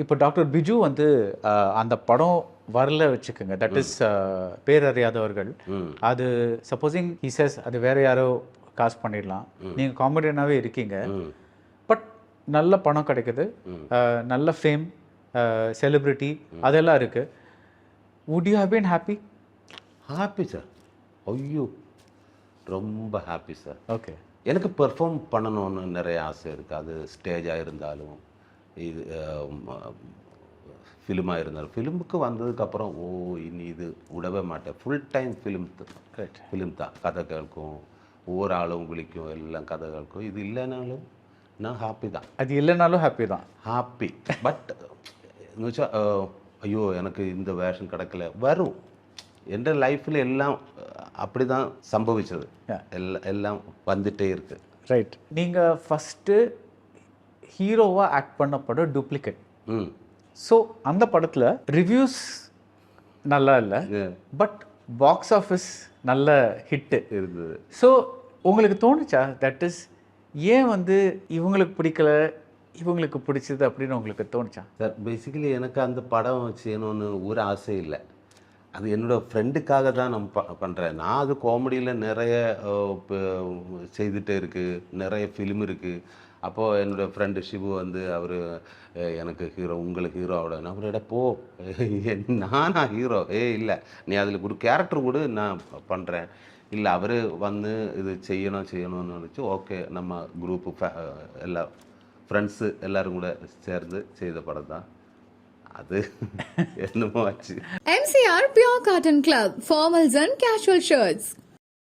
இப்போ டாக்டர் பிஜு வந்து அந்த படம் வரல வச்சுக்கோங்க, தட் இஸ் பேரறியாதவர்கள். அது சப்போஸிங் ஹீசஸ் அது வேற யாரோ காசு பண்ணிடலாம், நீங்கள் காமெடியனாகவே இருக்கீங்க, பட் நல்ல பணம் கிடைக்குது, நல்ல ஃபேம், செலிப்ரிட்டி அதெல்லாம் இருக்குது. Would you have been happy? Happy sir, ஐயோ ரொம்ப ஹாப்பி சார். ஓகே. எனக்கு பெர்ஃபார்ம் பண்ணணும்னு நிறைய ஆசை இருக்குது. அது ஸ்டேஜாக இருந்தாலும், இது ஃபிலிமாக இருந்தாலும். ஃபிலிமுக்கு வந்ததுக்கப்புறம் இனி இது விடவே மாட்டேன். ஃபுல் டைம் ஃபிலிம் தான். கதைகளுக்கும் ஒவ்வொரு ஆளும் விழிக்கும், எல்லாம் கதைகளுக்கும். இது இல்லைனாலும் நான் ஹாப்பி தான். அது இல்லைனாலும் ஹாப்பி தான். ஹாப்பி. பட் ஐயோ எனக்கு இந்த வேஷன் கிடைக்கல, வரும். என் லைஃப்பில் எல்லாம் அப்படி தான் சம்பவிச்சது. எல்லாம் வந்துட்டே இருக்கு. ரைட். நீங்கள் ஃபஸ்ட்டு ஹீரோவாக ஆக்ட் பண்ண படம் டூப்ளிகேட். ஸோ அந்த படத்தில் ரிவ்யூஸ் நல்லா இல்லை, பட் பாக்ஸ் ஆஃபீஸ் நல்ல ஹிட்டு இருந்தது. ஸோ உங்களுக்கு தோணுச்சா தட் இஸ் ஏன் வந்து இவங்களுக்கு பிடிக்கல இவங்களுக்கு பிடிச்சது அப்படின்னு உங்களுக்கு தோணுச்சா? சார் பேசிக்கலி எனக்கு அந்த படம் செய்யணும்னு ஒரு ஆசை இல்லை. அது என்னோடய ஃப்ரெண்டுக்காக தான் நான் பண்ணுறேன். நான் அது காமெடியில் நிறைய செய்துகிட்டே இருக்குது, நிறைய ஃபிலிம் இருக்குது. அப்போது என்னோடய ஃப்ரெண்டு ஷிபு வந்து அவர் எனக்கு ஹீரோ, உங்களுக்கு ஹீரோ ஆகிட. நான் அவரோட போ, நானா ஹீரோ? இல்லை, நீ அதில் ஒரு கேரக்டர் கூட நான் பண்ணுறேன். இல்லை, அவர் வந்து இது செய்யணும்னு நினச்சி ஓகே நம்ம குரூப்பு எல்லா ஃப்ரெண்ட்ஸு எல்லோரும் கூட சேர்ந்து செய்த படம் தான் அது. என்னமோ ஆச்சு. MCR Pure Cotton Club, formals and casual shirts.